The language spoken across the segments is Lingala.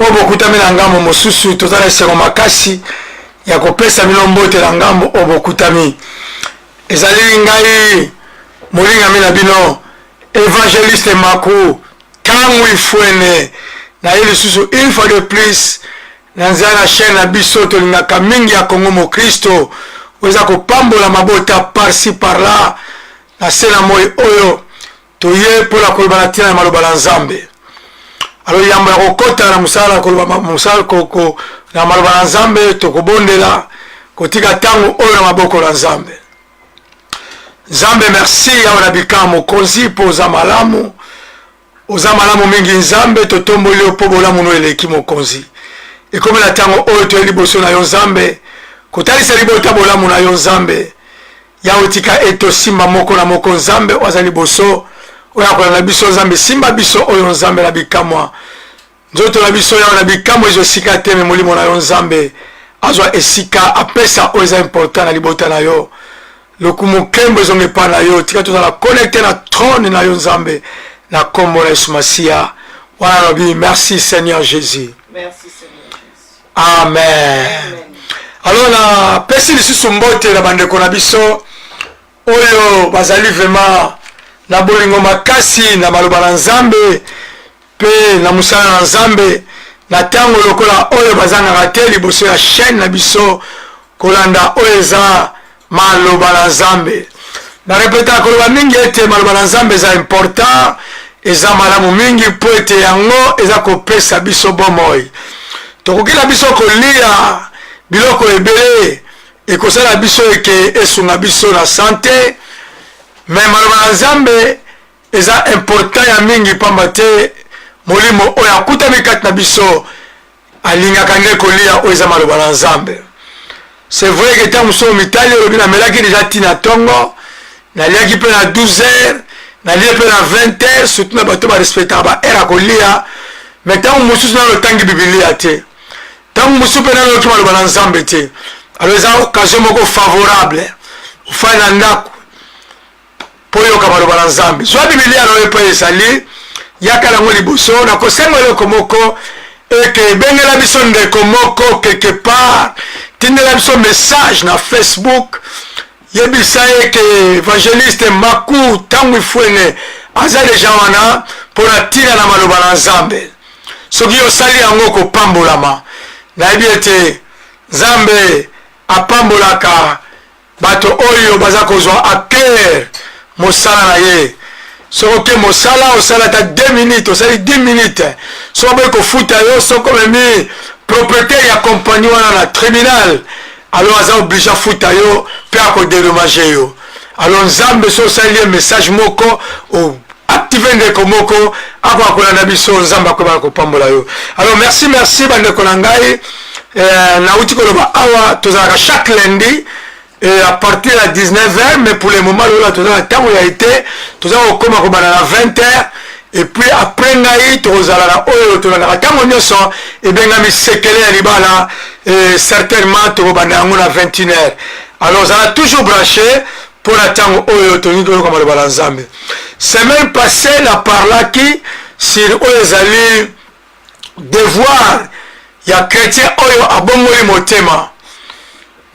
obokutami na ngambo mosusu tozala esengo makasi ya kopesa bino mbote na ngambo obokutami ezali ngai molingami na bino évangéliste Maku Tangu Ifwene na ye lisusu une fois de plus na nzela na chaîne na biso tolingaka mingi ya Kongo Mokristo oza kopambola mabota par-ci par-là na se na moi oyo toye mpo na koloba na ntina ya maloba na Nzambe. Alors yamba ya kokota na mosala koloba mosala koko na maloba na Nzambe tokobondela kotika ntango oyo na maboko na Nzambe. Nzambe merci yawe na bikama mokonzi mpo oza malamu mingi Nzambe totomboli yo mpo bolamu no eleki mokonzi ekomi na ntango oyo toye liboso na yo Nzambe kotalisa libota bolamu na yo Nzambe yawe tika etosimba moko na moko Nzambe oza liboso oyo akola na biso Nzambe simba biso oyo Nzambe na bikamwa nzoto na biso yawe na bikamwa ezo esika te me molimo na yo Nzambe azwa esika apesa oyo eza important na libota na yo lokumu kembo ezonge pa na yo tika tozala connecte na trône na yo Nzambe na kombo na Yesu Masia wana lobi merci Seigneur Jésus. Merci Seigneur Jésus. Amen. Alors na pesi lisusu mbote na bandeko na biso oyo bazali vraiment na bolingo makasi na maloba na Nzambe pe na musala na Nzambe na tango lokola oyo bazangaka te liboso ya chaîne na biso kolanda oyo eza maloba na Nzambe. Na repeta koloba mingi ete maloba na Nzambe eza important eza malamu mingi po ete yango eza kopesa biso bomoi tokokila biso kolia biloko ebele ekosala biso eke esunga biso na sante me maloba na Nzambe eza important ya mingi pamba te molimo oyo akutami kati na biso alingaka nde kolia oyo eza maloba na Nzambe. C'est vrai que tant que mitali olobi na melaki déjà tina tongo naliaki mpe na 12 heures nalie mpe na 20 heures surtout na bato barespectaka baere akolia me ntango mosusu nalotangi bibilia te ntango mosusu mpe naloki maloba na Nzambe te alors eza occasion moko favorable ofai na ndako mpo yoka maloba na Nzambe zwa bibilia naoyo mpe ezali yaka nango liboso na kosenga eloko moko eke ebengela biso ndeko moko quelque part tindela biso message na Facebook yebisa eke évangéliste Maku Tangu Ifwene aza deja wana mpona tina na maloba na Nzambe soki osali yango kopambolama nayebi ete Nzambe apambolaka bato oyo baza kozwa a cœur mosala na ye soki mosala osala ta 2 minutes osali 10 minutes soki boye kofuta yo soki omemi propriétaire ya compagnie wana na tribunal alors aza obligé afuta yo mpe akodedommage yo alors Nzambe so osali ye message moko active ndeko moko akoka kolanda biso Nzambe akoyebaka kopambola yo. Alors merci bandeko na ngai nauti koloba awa tozalaka chaque lundi à partir de 19h mais pour le moment là tozala ntango ya ete tozala kokoma kobanda na 20h et puis après ngai tozala na oyo tozalaka ntango nyonso ebengami sekele ya libala certainement tokobanda yango na 21h. Alors zala toujours branché pour la ntango oyo tolingi toyoka maloba na Nzambe. Semaine passée na parlaki sur oyo ezali devoir ya chrétien oyo abongoli motema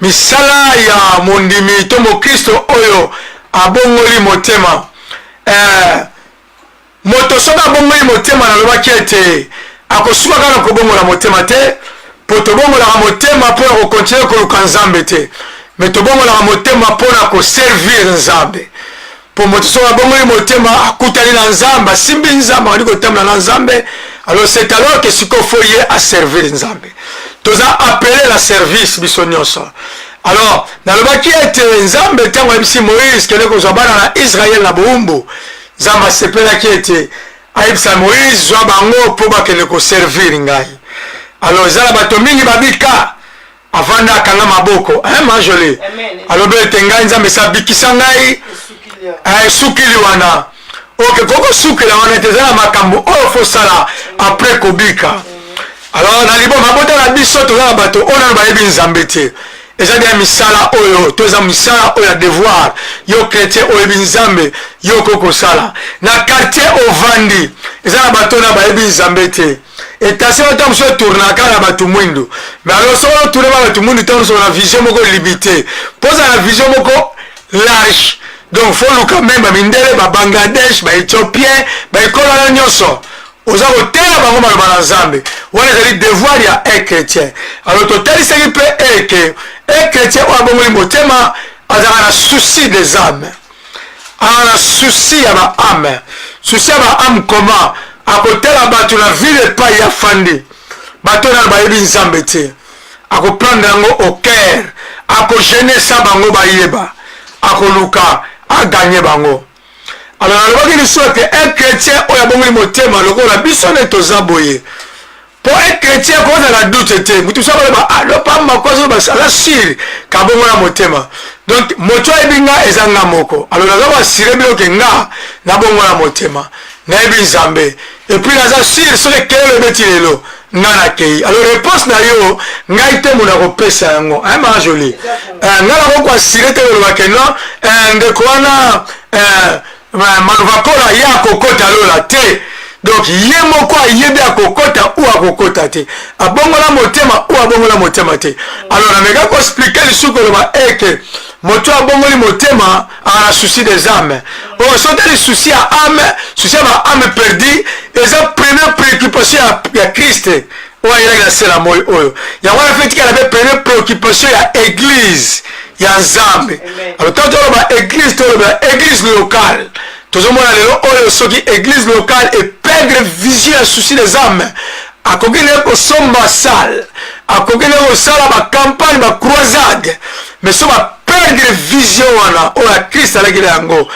misala ya mondimi to mokristo oyo abongoli motema moto soki abongoli motema nalobaki ete akosuka kaka kobongola motema te po tobongolaka motema mpona kokontinue koluka Nzambe te me tobongolaka motema mpona koservir Nzambe po moto soki abongoli motema akutani na Nzambe asimbi Nzambe akandi kotambola na Nzambe alors c'est alors que sikoyo fo ye aservir Nzambe toza appelé la service biso nyonso. Alors nalobaki ete Nzambe ntango ayebisi Moïse kende kozwa bana na Israel na bowumbu Nzambe asepelaki ete ayebisa Moïse zwa bango mpo bakende koservir ngai. Alors ezala bato mingi babika avanda akanga maboko majoli alobi ete ngai Nzambe esabikisa ngai esukili wana oke kokosukila wana ete ezala makambo oyo fosala après kobika. Alors na libo mabota na biso toza na bato oyo nano bayebi Nzambe te eza dia misala oyo toza misala oyo ya devoir yo chrétien oyebi Nzambe yo kokosala na quartier ovandi eza na bato na bayebi Nzambe te etasi bato mosusu etournaka na bato mwindu mais alors soki otourne ba bato mwindu ntango mosusu na vision moko limité mpoza na vision moko large donc fo luka meme bamindele babangladesh baéthiopien baekolo wana nyonso oza kotela bango maloba na nzambe wana ezali devoir ya chrétien alors totelisaki mpe chrétien oyo abongoli motema azalaka na souci des âmes azalaka na souci ya baame souci ya baame comment akotela bato na ville epai ya fandi bato nano bayebi nzambe te akoprendre yango au cœur akogenesa bango bayeba akoluka aganye bango alors nalobaki lisusu ete un chrétien oyo abongoli motema lokola biso nde toza boye po un chrétien kozala doute te mutu mosu akoloba alopamba kozoba aza sure kabongola motema donc moto ayebi nga eza nga moko alors naza koasire bino ke nga nabongola motema nayebi nzambe epuis naza sure soki ekele ebeti lelo nga nakei alors réponse na yo ngai te mona kopesa yango ayembaka joli nga nakokoasire te kolobake non ndeko wana manuvakola ye akokota lola te donc ye moko ayebi akokota ou akokota te abongola motema ou abongola motema te alors nameka koexplike lisusu koloba eke moto abongoli motema ana souci des âmes oyo sotali souci ya âme souci ya baâme perdi eza première préoccupation ya kriste oyo ayelaki na se na moi oyo yango wana fe tikala mpe première préoccupation ya église ya nzambe alors tant toloba église toloba église locale tozomona lelo oyo soki église locale eperdre vision ya souci des âmes akoki nde kosomba sale akoki nde kosala bacampagne bacroisade mais so baperdre vision wana oyo ya krist alakila yango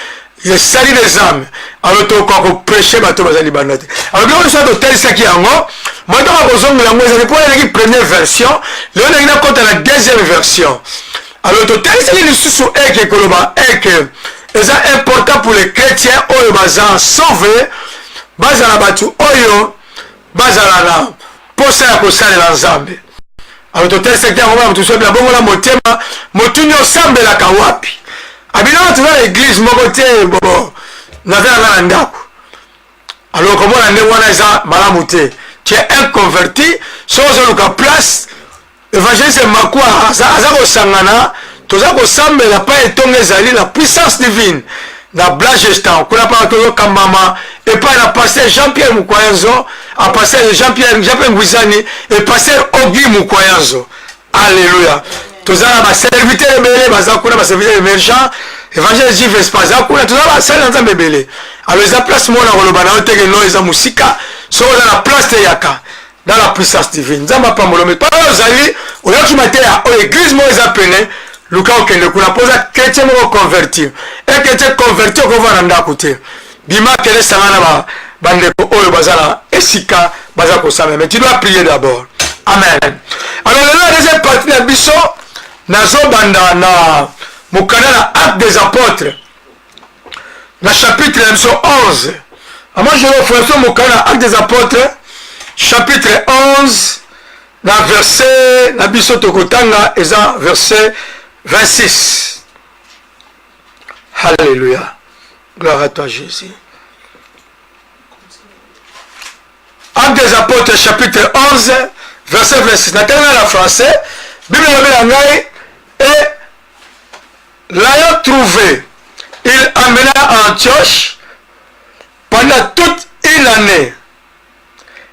esali des âmes alors tokoka koprêche bato baza libanda te alors biloko nyonso totelisaki yango motoka kozongola yango ezali mpo ezalaki première version lelo ndenge nakota na deuxième version alors totelisaki lisusu eke koloba eke eza important pour les chrétiens oyo baza sauve bazala bato oyo bazala na posa ya kosalela nzambe alors totelisaki yango bana motu so bila bongola motema motuni osambelaka wapi abinaka toza na église moko te bobo naza nanga na ndako alors komona ndenge wana eza malamu te tu es inconverti so ozoluka place évangéliste makua aza kosangana toza kosambela pa etongo ezali na puissance divine na blagestan kuna mpaka tozokambama epai na paster Jean-Pierre Mukwayanzo a paster Jean-Pierre Ngwizani e paster Ogi Mukwayanzo alléluia toza na baserviteur ebele baza kuna baserviteur émergent évangile Jules Vespa aza kuna toza basali na nzambe ebele alors eza place mona koloba na yo teke no eza mosika so oza na place te yaka dans la puissance divine nzambe apambolome pa oyo ozali oyoki mateya oyo église moko eza pene luka okende kuna mpoza chrétien moko convertir e chrétien convertir okova na ndako te bima kele sanga na bandeko oyo baza na esika baza kosala mais tu dois prier d'abord amen alors lelo la deuxième partie na biso nazobanda na mokanda na acte des apôtres na chapitre na biso 11 moi je vais offrir mokanda na acte des apôtres chapitre 11 na verset na biso tokotanga eza verset 26. Alléluia. Gloire à toi Jésus. Actes des apôtres chapitre 11 verset 26. Nathalie la français. Bible et l'ayant trouvé, il amena à Antioche pendant toute une année.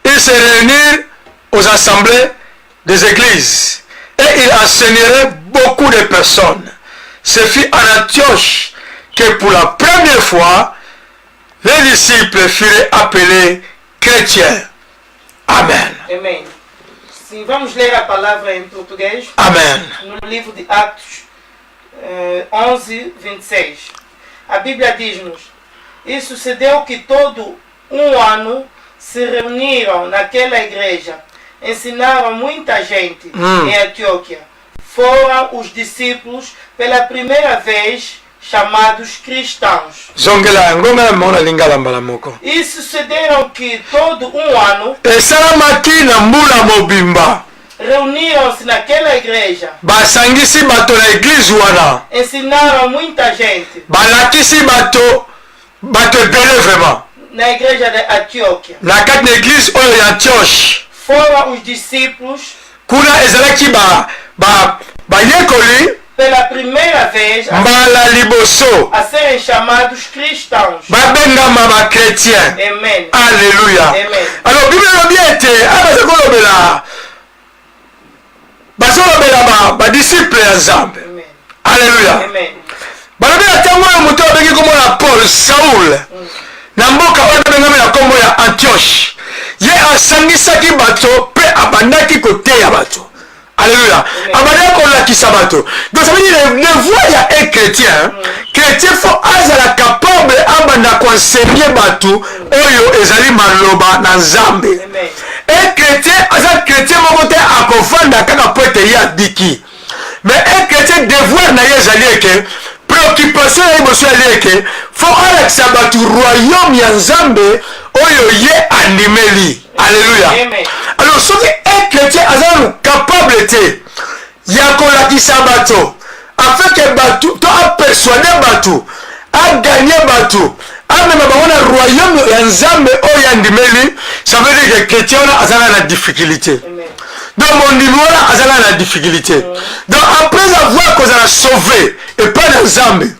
Il se réunit aux assemblées des églises et il enseignerait beaucoup de personnes. Ce fut en Antioche que pour la première fois, les disciples furent appelés chrétiens. Amen. Amen. Sim, vamos ler a palavra em português. Amen. No livro de Atos 11, 26. A Bíblia diz-nos: E sucedeu que todo um ano se reuniram naquela igreja, ensinaram muita gente em Antioquia. Foram os discípulos pela primeira vez chamados cristãos. E sucederam que todo um ano reuniram-se naquela igreja, ensinaram muita gente na igreja de Antioquia. Na kati na église oyo ya Antioche. Foram os discípulos. Kuna ezalaki bayekoli. Pela primeira vez mbala liboso. A serem chamados cristãos. Babengama ba chrétiens. Amen. Alléluia. Amen. Alors Bible lobi ete abazakolobela. Bazolobela ba disciple ya Nzambe. Alléluia. Amen. Balobi atango oyo moto abengi kombo na Paul Saul. Na mboka oyo abengami na kombo ya Antioche. Ye asangisaki bato pe abandaki koteya bato. Alléluia. Abandaki kolakisa bato. Donc ça veut dire le voie ya un chrétien. Chrétien faut azala capable abanda koenseigner bato oyo ezali maloba na Nzambe. Un chrétien aza chrétien moko te akofanda kaka po ete ye abiki. Mais un chrétien devoir na ye ezali eke préoccupation ya liboso ezali eke faut alakisa bato royaume ya Nzambe oyo ye andimeli. Alléluia. Alors soki un chrétien aza capable te ya kolakisa bato afin que bato to apersuader bato agagner bato amema bango na royaume ya Nzambe oyo andimeli, ça veut dire que chrétien wana azala na difficulté. Donc mon niveau là azala na difficulté. Donc après avoir kozala sauvé et pas na Nzambe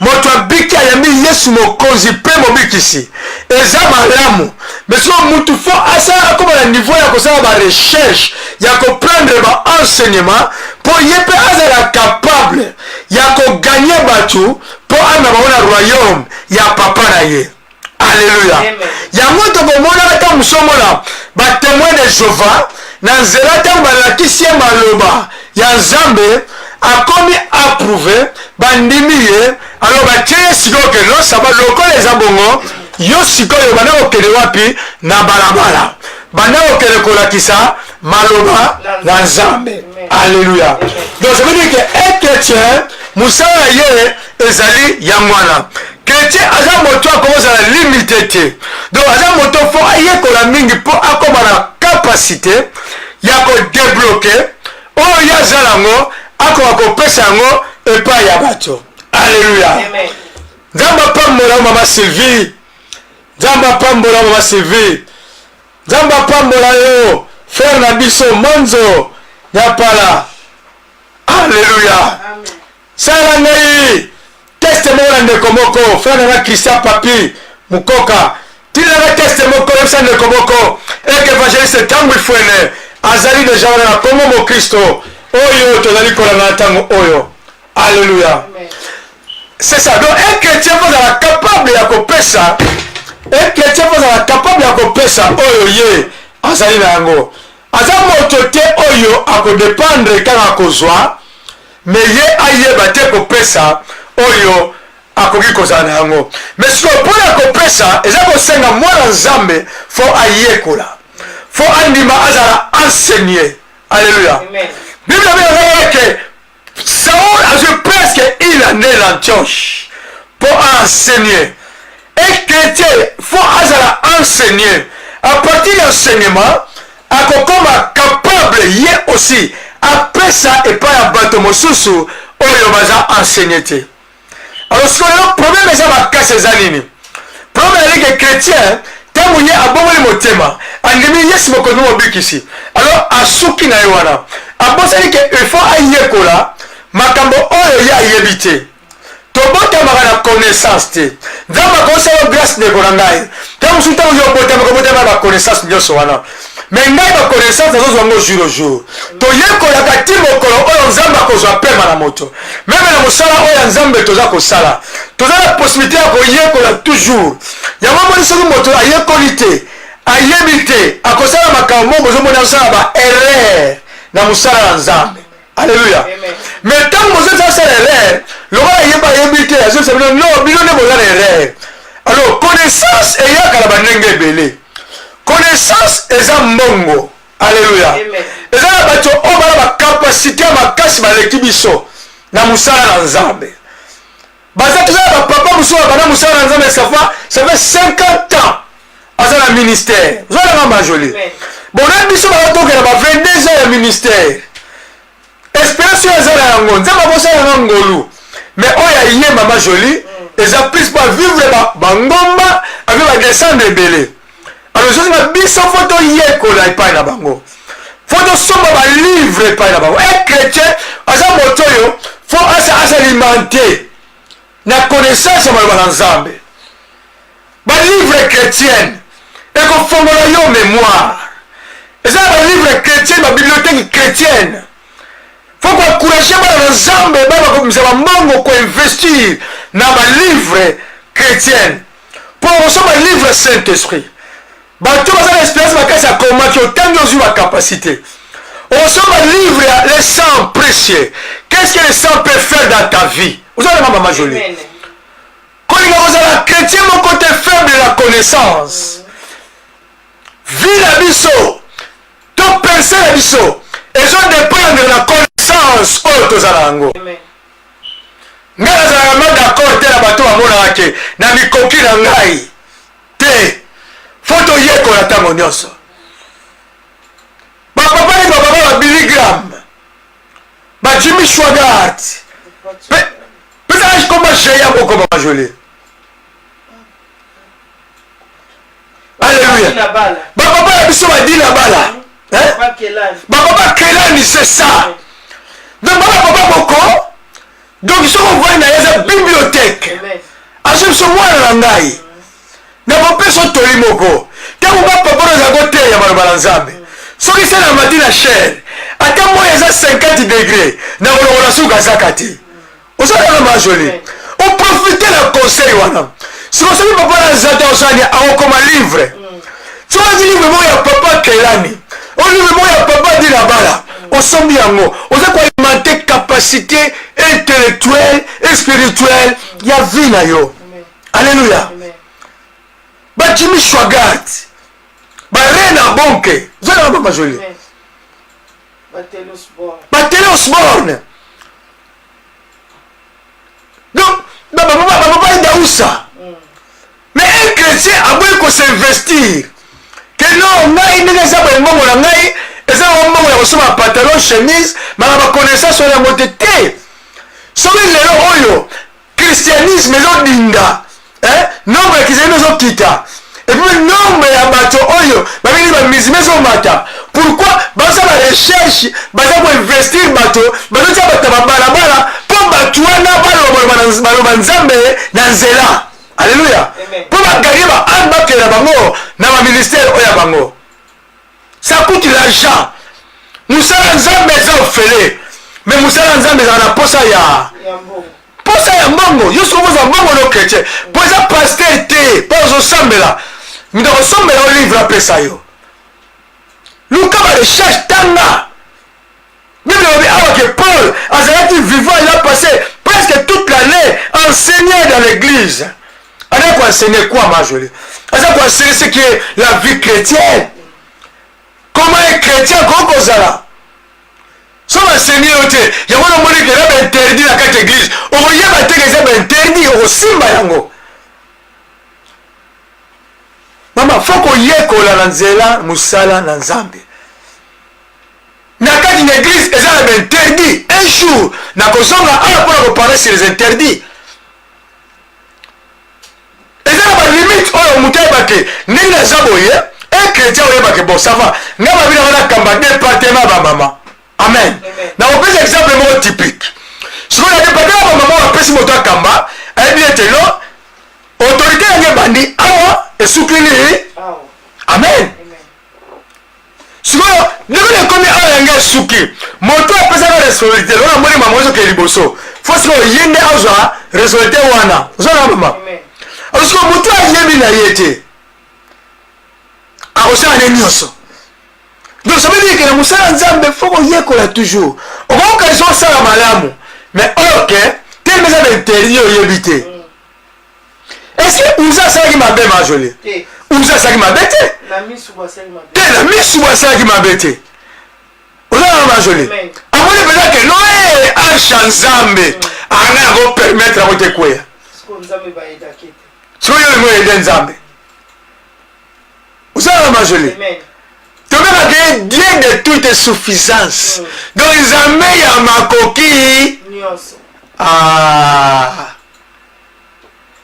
moto abiki ayambi Yesu mokonzi mpe mobikisi eza malamu. Mais so mutu fo asala akoma na niveau ya kosala ba recherche ya comprendre ba enseignement po ye mpe azala capable ya koganye bato po ama bango na royaume ya papa na ye. Alléluia. Yango tokomona ata musomola ba témoin de Jéhovah na nzela ntango balakisi ye maloba ya Nzambe akomi approuvé bandimi ye. Alors batie ye sikoyo ke non saba lokola eza bongo yo sikoyo banda kokende wapi na balabala banda kokende kolakisa maloba na Nzambe. Alléluia. Donc ça veut dire que un chrétien musala ye ezali yango wana. Chrétien aza moto akozala limité te. Donc aza moto fo ayekola mingi po akoma na capacité ya kodébloquer oyo ye azala yango akoma kopesa yango epai ya bato. Alléluia. Nzambe apambola mama Sylvie. Nzambe apambola mama Sylvie. Nzambe apambola yo frère na biso Monzo ya pala. Alléluia. Sala ngai teste moko na ndeko moko frère na Christian Papi Mukoka. Tina na teste moko na ndeko moko eke evangeliste tangu ifwene azali deja wana na komo mo Kristo oyo tozali kolanga tango oyo. Alléluia. C'est ça. Donc un chrétien vous êtes capable ya kopesa. Un chrétien vous êtes capable ya kopesa oyo ye azali na yango. Aza moto te oyo akodépendre kaka kozwa mais ye ayeba te kopesa oyo akoki kozala na yango. Mais siko mpona kopesa eza kosenga mwana Nzambe fo ayekola fo andima azala enseigner. Alléluia. Bible dit que Saul a joué presque une année l'Antioche pour enseigner. Et chrétien, il faut enseigner. À partir de l'enseignement, à kokoma capable y est aussi. Après ça, et pas à bateau mosusu, où il va enseigner. Alors, ce que le problème est ma casse les années. Le problème est que chrétien, tant qu'il y a un bon motema, en demi yes mo kono mobiki ici. Alors, à souki na yowana. À bon ça dit que il faut ailler kola. Makambo oyo ya yebite tobota makana connaissance te nzamba kosala grâce de korangai tango suta yo bota ba connaissance nyoso wana mais ngai ba connaissance zo zongo jour au jour to yekola kati mokolo oyo nzamba kozwa pema na moto même na mosala oyo nzambe toza kosala toza la possibilité ya koyekola toujours yango moni soki moto ayekoli te ayebi te akosala makambo bozomona kosala ba erreur na mosala na Nzambe. Alléluia. Mais tant que vous êtes à l'erreur, le roi est habité, non, il erreur. Alors, connaissance est à la banenge belé. Connaissance est à mbongo. Alléluia. Et ça, la capacité à casse ma l'équibiso. Na musala na Nzambe. Baza tout ça, papa musala na musala na Nzambe, ça fait 50 ans. À la ministère. Vous allez ma jolie. Bon, là, biso va toquer là-bas 22 ans de ministère. Espérance ezala yango nzamba bosala ngolu mais oya yé mama jolie eza plus pour vivre bangomba avec badescendre ebele. Alors sozinga biso fo toyekola epai na bango, fo tosomba balivre epai na bango. Un chrétien aza moto oyo fo asalimenter na connaissance ya maloba na Nzambe. Balivre chrétienne ekofongola yo mémoire, eza balivre chrétienne, babibliothèque chrétienne. Faut encourager bana Nzambe bakomisa bambongo koinvestir na balivre chrétienne pour recevoir livre Saint-Esprit. Bato baza na espérance makasi ya komaki otangi ozwi bakapacité. On reçoit un livre, le sang précieux. Qu'est-ce que le sang peut faire dans ta vie? Vous avez ma maman jolie. Quand vous avez un chrétien, mon côté faible de la connaissance. Vie la biso, ton pensée la biso, et ont de prendre la connaissance aux alango. Nga nazalaka d'accord te na bato bamonaka ke na mikoki na ngai te, fo toyekola ntango nyonso. Bapapa ni bababa ba Billy Graham, ba Jimmy Swaggart, peut-être comment j'ai un mot comme joli. Alléluia. Bapapa ya biso badi na bala. Bapapa Kelani, c'est ça. Donc bapapa boko. Donc ils sont envoyés dans la bibliothèque. Ache biso mwana na ngai. Na bapapa so toli moko. Tango bapapa na zagote ya maloba na Nzambe. Soki c'est la matina chère, ata moi eza 50 degrés na kolongola suka zakati. Osala na joli. On profite la conseil wana. Si vous savez papa na zata osani akoma livre. Tu vas dire livre mo ya papa Kelani. O livre mo ya papa Dilabala. Osombi yango. Oza ko alimenter capacité intellectuelle et spirituelle ya vie na yo. Alléluia. Ba Jimmy Swaggart. Barena Bonke, vous avez ma jolie. Batelé Osborne. Donc, papa est d'Aoussa. Mais un chrétien a besoin de s'investir. Que non, il n'y a pas de moment où il y a un moment où il y a un pantalon, chemise, mais il y a une connaissance sur la montée. Si vous avez le christianisme, ils ont dinda. Nombre de chrétiens, ils ont quitté. Et puis nombre ya bato oyo babini ba mizimezo mata. Pourquoi baza ba recherche baza ko investir bato bazo tia bato bala po batuana balo Nzambe na nzela. Alléluia. Po ba gagner ba amba ke na bango na ba ministère oya bango. Ça coûte l'argent. Musala Nzambe za ofele. Mais musala Nzambe za na posa ya posa ya mbongo. Yo soko za mbongo no chrétien. Posa pasteur te, posa sambela. Nous devons sommer au livre après ça. Luka va recherche tanga. Même que Paul, Azarati vivant, il a passé presque toute l'année enseigné dans l'église. Il a enseigné quoi, ma jolie? Il a enseigné ce qui est la vie chrétienne. Comment un chrétien, comment ça là? Si on enseigne, il y a un moment qui est interdit dans cette église. On va y avoir interdit aussi, Mayango. Mama, faut qu'on yekola na nzela musala na Nzambe. Na kati na église, eza na interdit. Un jour, na kozonga ala pour parler sur les interdits. Eza na ba limite oyo mutai bake. Ndenge na zaboye, un chrétien oyo bake bon ça va. Ngaba bina na kamba département ba mama. Amen. Na on peut exemple mo typique. Si on a département ba mama on pesi moto kamba, ay bien te non. Autorité ya bandi awa esuklini. Amen. Sikoyo ndeko komi awa yanga suki. Moto apesa na responsabilité. Ona moni mama ozo ke liboso. Fosiko yende azwa responsabilité wana. Zona mama. Alors sikoyo moto ayemi na yete. Akosala ne nyonso. Donc ça veut dire que na musala Nzambe faut qu'on yekola toujours. On ka so sala malamu. Mais OK, tel mesa d'interdit oyebite. Est-ce que Ouza Sagi m'a bien majolé? Ouza Sagi m'a bêté? La mise sous bois Sagi m'a bêté. Ouza m'a majolé. À moi, je veux dire que Noé a Nzambe a permettre à votre quoi? Si vous voulez aider Nzambe. Ouza m'a majolé. Tu veux gagner Dieu de toute suffisance. Donc, Nzambe ya makoki. Ah.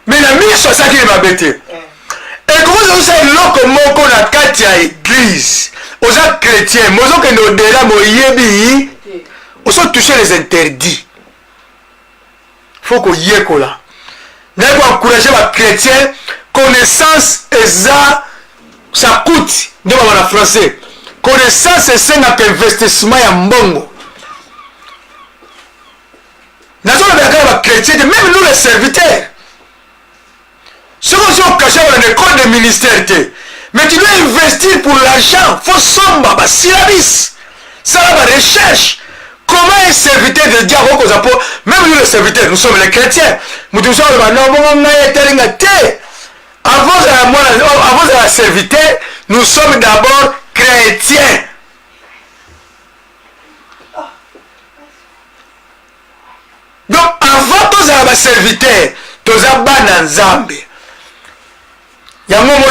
mais la miso ça qui va bêter. Et comment ça c'est loko moko na kati ya église. Aux chrétiens, moi que nous déjà moyebi, on se toucher les interdits. Faut qu'on y ait là. Nous devons encourager les chrétiens. Connaissance et ça coûte. Nous avons en français. Connaissance et c'est un investissement en mbongo. Nous avons les chrétiens, même nous les serviteurs. Si on a occasion dans l'école de ministère, mais tu dois investir pour l'argent. Il faut somba, syllabis. Ça va recherche. Comment un serviteur de Dieu, même nous les serviteurs, nous sommes les chrétiens. Nous disons, avant de serviteur, nous sommes d'abord chrétiens. Donc, avant tous les serviteurs, tous les bananzambe. Il y a un moment où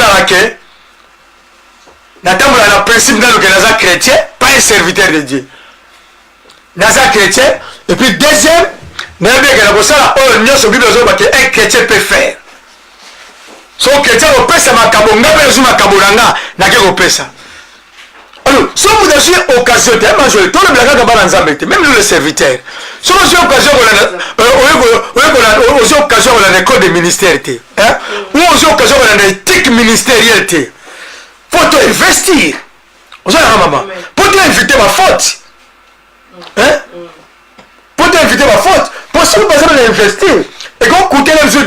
le principe dans lequel nous sommes chrétiens, pas un serviteur de Dieu. Nous sommes chrétiens, et puis deuxième, nous avons un chrétien peut faire. Son chrétien au pesa makabonga bezu makabonanga na ke opesa. Alors, si vous avez occasion de manger tout le blague dans nzambe même le serviteur. Si vous avez occasion on a l'école de ministère hein ou vous avez occasion on a l'éthique ministérielle faut investir. Vous avez maman. Pour inviter ma faute. Hein? Pour inviter ma faute, pour si vous besoin d'investir. Et quand vous coûtez les $200,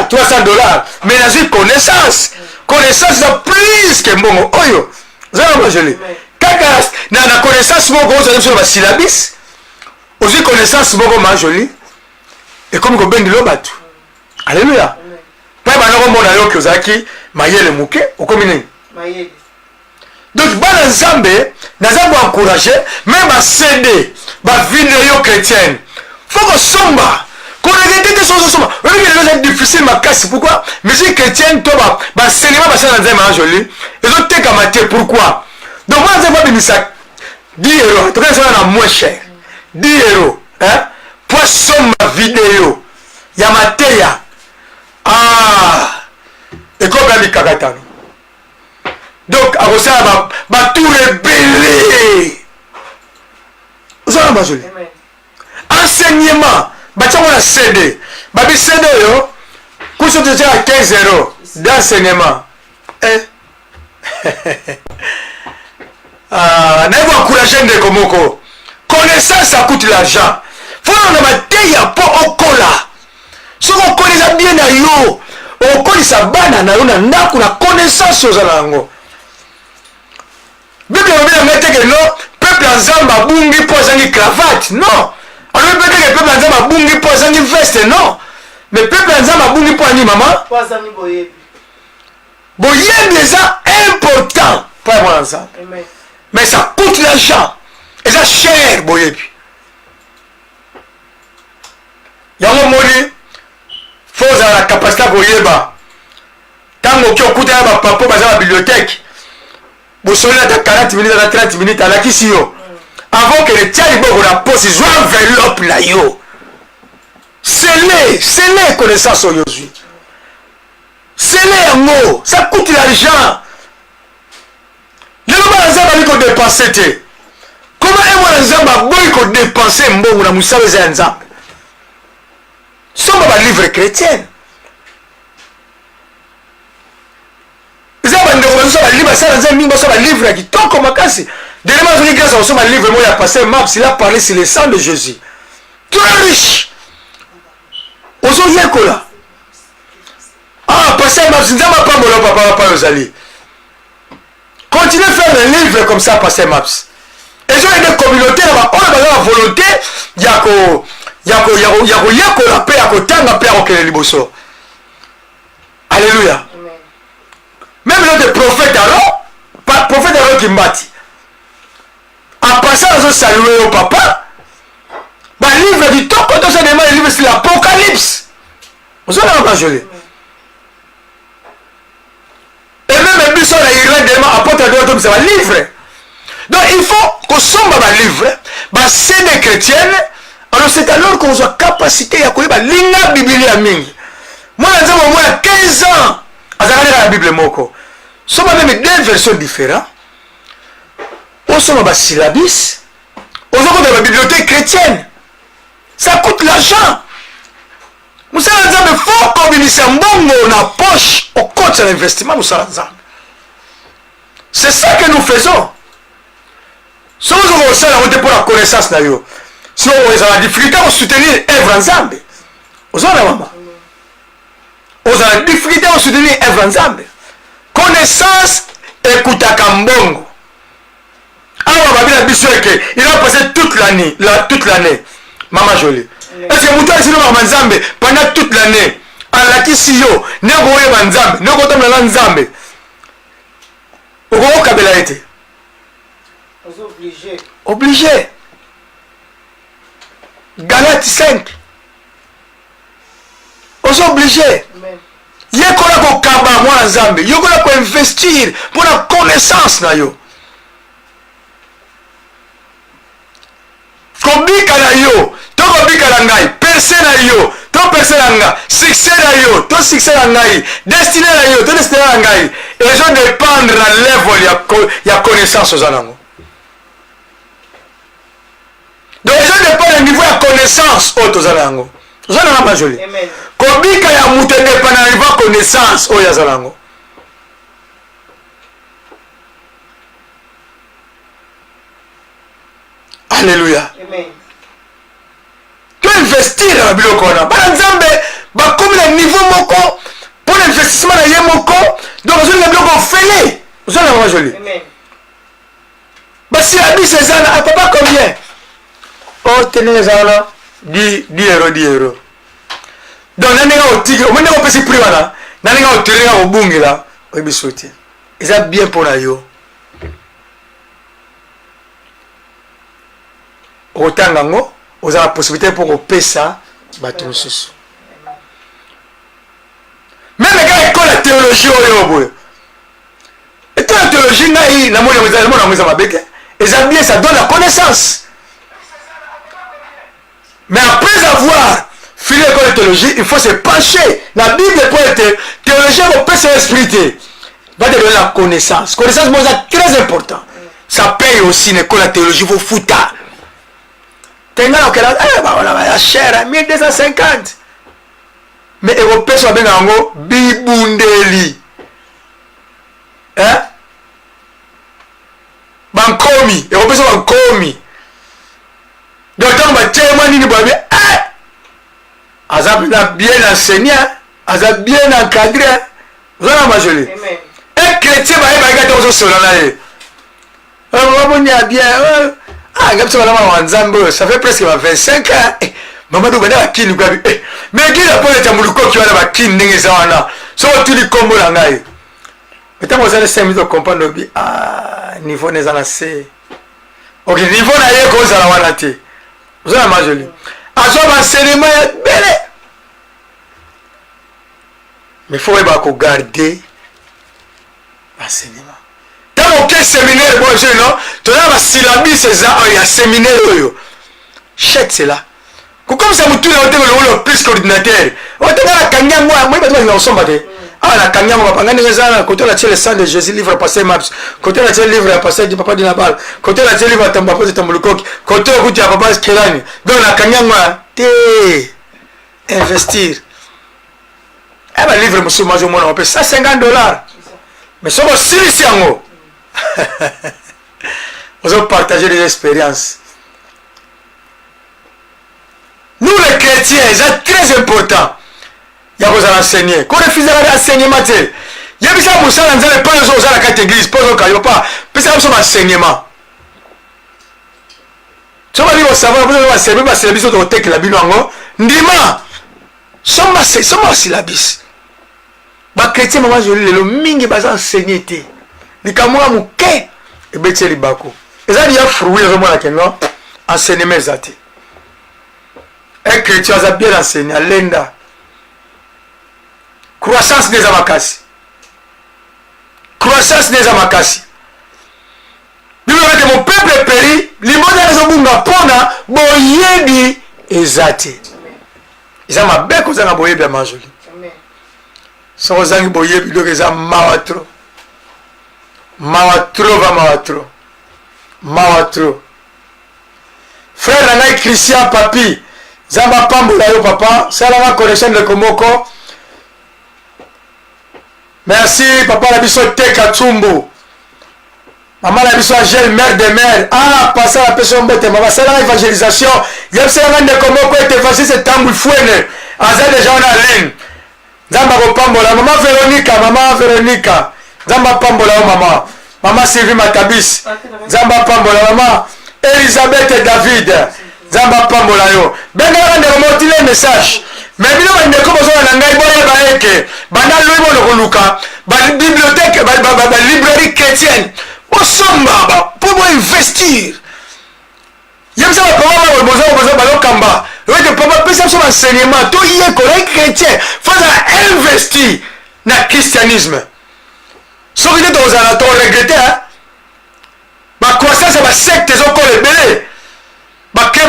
$300, mais dans une connaissance. Connaissance, c'est plus que bon. Oyo. Vous avez mangé. Quand la connaissance, vous avez sur la syllabis. Aussi, connaissance, vous avez joli. Et comme vous avez dit, l'obatu. Alléluia. Pas de monde à l'eau que vous avez maillé le mouquet, ou comme il est. Donc, bon ensemble, nous avons encouragé, même à céder, ma vidéo chrétienne. Faut qu'on somba. Qu'on regarde des choses somba. C'est difficile, ma casse. Pourquoi? Musique chrétienne, toi, bah, cinéma, bah, ça, c'est joli. Et donc, t'es kamaté. Pourquoi? Donc, moi, je vais dire 10 €. En tout cas, ça va moins cher. 10 €. Hein? Pour somba vidéo. Yamateya. Ah. Et comme la mikakatano. Donc, à ça, tout rebelle. Vous avez majolé. Enseignement. On a CD. Babi CD, yo. Couche déjà à 15 € d'enseignement. N'avez encouragé de Komoko. Connaissance, ça coûte l'argent. Faut qu'on a mateya pour au cola. Si on connaît bien à yo, on connaît sa banane, on a connaissance aux alango. Bible va mettre que non, peuple en zamba bungi pose une cravate, non. Alors peut-être que peuple en zamba bungi pose une veste, non. Mais peuple en zamba bungi pose une maman. Pose une boyebi. Boyebi c'est important pour moi ensemble. Mais ça coûte l'argent. Et ça cher boyebi. Yango moni faut avoir la capacité boyeba. Tant que tu coûte à papa dans la bibliothèque. Vous serez dans 40 minutes, dans 30 minutes, à la kisio. Avant que les tiers de la poste, ils ont enveloppe là, yo. C'est les connaissances aujourd'hui. C'est les mots. Ça coûte l'argent. Les gens qui dépenser. Comment est-ce qu'on dépenser mbongo na musabe za nzambe? Somme ba livre chrétien. Livre qui tombe comme casse. Dernièrement, je grâce à un livre, moi, il a passé Maps, il a parlé sur le sang de Jésus. Très riche. Aujourd'hui, il y a ah, passer Maps, il n'y a pas mon papa, pas aux alliés. Continuez à faire des livres comme ça, passer Maps. Et j'ai des communautés, on a la volonté, il y a la paix, alléluia. Même le prophète alors, prophète alors qui m'a dit, en passant à saluer au papa, le livre du temps, quand on se demande le livre, c'est l'Apocalypse. Vous avez entendu? Et même le bison, il a demandé à porter de l'autre, c'est un livre. Donc il faut qu'on sombre un livre, c'est des chrétiennes, alors c'est alors qu'on a capacité à connaître la Bible. mwana nzambe au moins 15 ans azalaka na Bible moko soma même deux versions différentes osoma basyllabis ozokota ba bibliothèque chrétienne ça coûte l'argent musala nzambe faut kobimisa mbongo na poche okotisa na investissement musala nzambe c'est ça que nous faisons soki ozoka kosala yango te mpo na connaissance na yo si ozala difficulté kosoutenir œuvre nzambe ozala mama ozala difficulté kosoutenir œuvre nzambe connaissance ekutaka mbongo awa babila biso eke il va passer toute l'année mama Jolie est-ce que mutu asili mama nzambe pendant toute l'année alakisi yo ndenge oyeba nzambe ndenge otambola na nzambe okokabela ye te obligé Galate 5 ozo obligé yekola kokaba mwana nzambe yekola koinvestir mpona connaissance na yo kobika na yo to kobika na ngai perse na yo to perse na nga succès na yo to succès na ngai destiné na yo to destiné na ngai ezo dépendre na level ya connaissance oza nango donc ezo dépendre na niveau ya connaissance oyo toza na yango oza na Mama Jolie kobika ya mutu edépendre na niveau ya connaissance oyo aza nango Alléluia. Tu investir dans la biloko wana. Bana nzambe bakomi na niveau moko pour l'investissement na ye moko donc ozali na biloko ofele. Ozali na Mama Jolie. Amen. Basi la bise ezana à papa combien? Oh tenez ezana 10 euros. Donc nanenga otiki, omende ko pesi prix wana. Nanenga otirenga obungela oyebisoti. Eza bien pour na yo. Otanga ngo oza la possibilité pour kopesa bato mosusu même ka école ya théologie oyo boye école ya théologie ngai na mona mweza mabeke eza bien ça donne la connaissance mais après avoir fini l'école de théologie il faut se pencher la Bible pour être théologien kopesa esprit va te donner la connaissance moi c'est très important ça paye aussi une école de théologie faut fouta Tenga okela voilà ya cher 1250 mais européen so benga ngo bibundeli bankomi européen so bankomi donc tant ba témoin nini ba azab na bien enseigné azab bien encadré voilà Mama Jolie et chrétien ba ga to so solo na ye on a bien ça fait presque 25 ans. Maman nous va kini kwa mais qui la pole tamuluko ki wana ba kini ndenge za wana so tu li kombo la ngai mais tant vous allez 5 minutes comprendre bi niveau neza na C OK niveau na ye ko za la wana te vous avez Mama Jolie azo ba enseignement bele mais faut ba ko garder enseignement quel séminaire bon je non tu as la syllabus c'est ça il y a séminaire yo chèque c'est là comme ça mutu na hotel le plus coordinateur on te la kanya moi ba tu na somba te la kanya moi panga neza na côté la tele sang de Jésus livre passé maps côté la tele livre passé du papa dinabal côté la tele livre tamba pose tambulukoki côté okuti ya papa Kelani donc la kanya moi te investir ba livre monsieur moi je m'en paye $150 mais ça va si yango vous allez partager des expériences. Nous les chrétiens, c'est très important. Il y a besoin d'enseigner. Quand on refuse l'enseignement, il y a besoin d'enseigner. Pas besoin de la carte église, pas besoin de l'enseignement. Tu vas dire au savoir, vous allez enseigner, mais c'est la bise de l'hôtel qui l'a bu. Ndima, sommes si la bise. Les chrétiens, Mama Jolie, le mingi baza enseigner. Likamwa muke ebetse libako ezali ya fruit vraiment kenno enseignement ezati un chrétien a bien enseigné lenda croissance des amakasi Bible dit mon peuple périt limona ezobunga pona boyebi ezati Isa mabeko za na boyebi ya Mama Jolie soko ozangi boyebi donc eza mawa tro mawa tro frère na ngai Christian Papi nzambe apambola yo papa salanga connexion ndeko moko merci papa na biso Teka Tsumbu mama na biso Agel mère de mère pasa la personne mbote mama salanga évangélisation yebiselanga ndeko moko ete évangélise etambu ifuene aza deja wana ligne nzambe akopambola mama Veronica nzambe apambola yo mama Sylvie Matabis nzambe apambola mama Elisabeth David nzambe apambola yo bengelaka ndeko motile message mais bino bandeko bozala na ngai boyeba eke banda loi bono koluka babibliothèque balibrairie chrétienne bosomba mpo boinvestir yebisa bapapa balokamba oete papa pesa biso baenseignement toyekola chrétien fozala investi na christianisme soki te tokozala toregrete bacroissance ya basecte ezokola ebele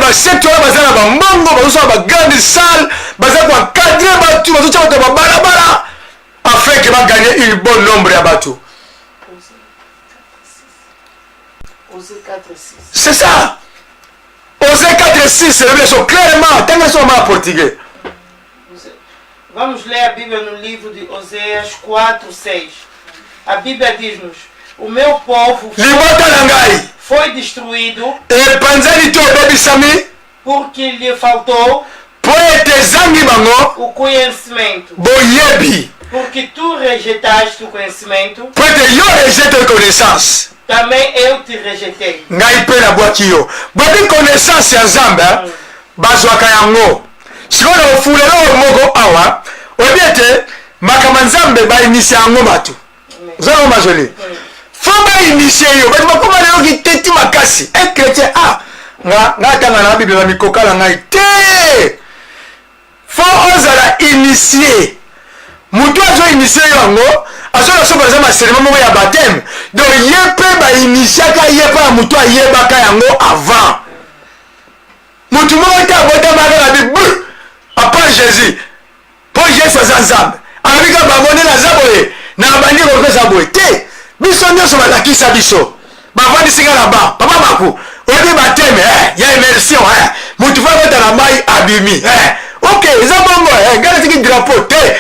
basecte wana baza na bambongo bazosala bagrande salle baza koencadre bato bazotya bato ya babalabala afin ke baganye une bonne nombre ya bato. C'est ça. Osée 4:6, c'est la Bible clairement. Tem que somar português. Vamos ler a Bíblia no livro de Oséias 4:6. A Bíblia diz-nos: o meu povo foi destruído porque lhe faltou o conhecimento. Porque tu rejeitaste o conhecimento. Também eu te rejeitei. Ngai pe na bwaki yo. Babi connaissance ya Nzambe bazwaka yango. Sikoyo ofulelo moko awa, obiete makama Nzambe ba initia yango bato. Zalo majoli. Famba initia yo, bato bakoma lelo kiteti makasi. Un chrétien nga tanga na Bible na mikokala ngai te. Fo ozala initié. Mutu azo initié yango. Azola so par exemple cérémonie moko ya baptême donc ye pe ba initiaka ye pa mutu ayebaka yango avant mutu moko te abotamaka na bible apart Jésus po Yesu aza Nzambe alobika babone naza boye na bandi kopesa boye te biso nyonso balakisa biso bavandisika na ba papa baku oyebi baptême ya immersion mutu fa kota na mai abimi ok eza bongo ngai naziki drapeau te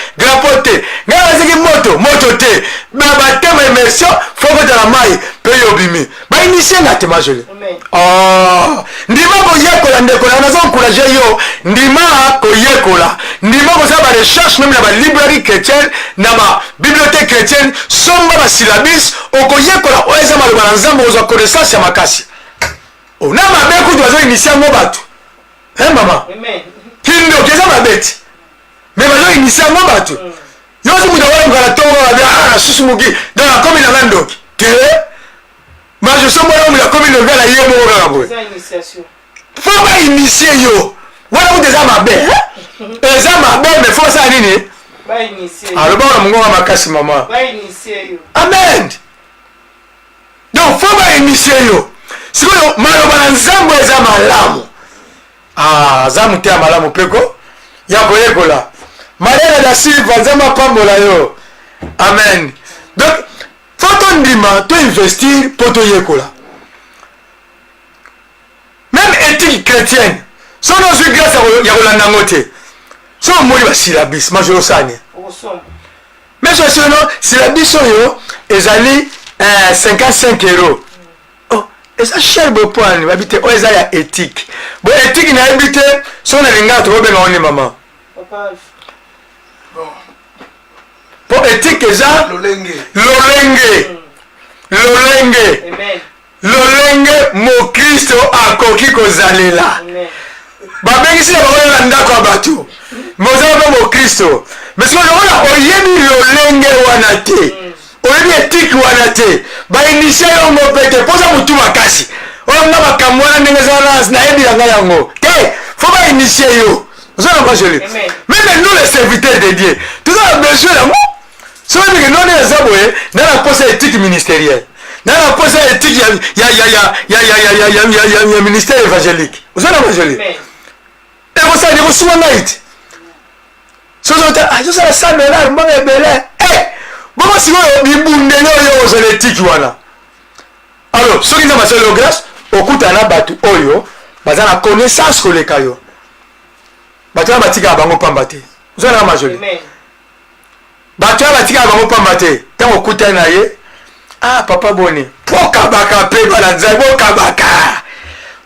ngai naziki moto te batema immersion fo kotala mai mpe yobimi bainitie nga te majoli ndima koyekola ndeko na naza encourage yo ndima koyekola ndima kozala barecherche meme na balibrairie chrétienne na babibliothèque chrétienne somba basilabis okoyekola oyo eza maloba na Nzambe kozwa connaissance ya makasi na mabe kutu bazoinitie yango bato mama kindoki eza mabeti me bazoinitie yango bato yosi mutu akolongala ntongo babia nasusu moki donc akomi nanga ndoki te majosomona mutu akomi ndoki ala ye moko kaka boye fo bainitie yo wana mutu eza mabe eza mabe me fo basala nini alobaka na mongonga makasi mama amen donc fo bainitie yo sikoyo maloba na Nzambe eza malamu aza mutu ya malamu peko ya koyekola Maria da Silva Nzambe apambola yo amen donc fo tondima to investir po toyekola même éthique chrétienne soki ozwi grâce ya kolanda yango te so omoni basilabis majolo osani mais sosiono silabis oyo ezali 55 € eza cher bopoani babi te oyo eza ya éthique bo éthique nayebi te soki nalingaka tokobenga oni mama po éthique eza lolenge mokristo akoki kozalela babengisi na bango na ndako ya bato mozala mpe mokristo mais soki oyola oyebi lolenge wana te oyebi éthique wana te bainitie yango mpe te mpoza motu makasi oyo nga makambo wana ndenge eza nayebi yanga yango te fo bainitie yo ozala majoli même nous les serviteurs de Dieu tozala besoin yango soki ndenge none eza boye nana posa éthique ministérielle nana posa éthique ya ministère évangélique ozala majoli ekosala ekosunga ngai te ça la salle là mbanga ebele bongo sikoyo bibundelo oyo ozala etiki wana. Alors soki nzambe asali yo grâce okutana na bato oyo baza na connaissance koleka yo, bato wana batikaka bango pamba te. ozala na majoli bato wana batikaka bango pamba te. Ntango okutani na ye papa boni bokabaka mpe bana nzambe bokabaka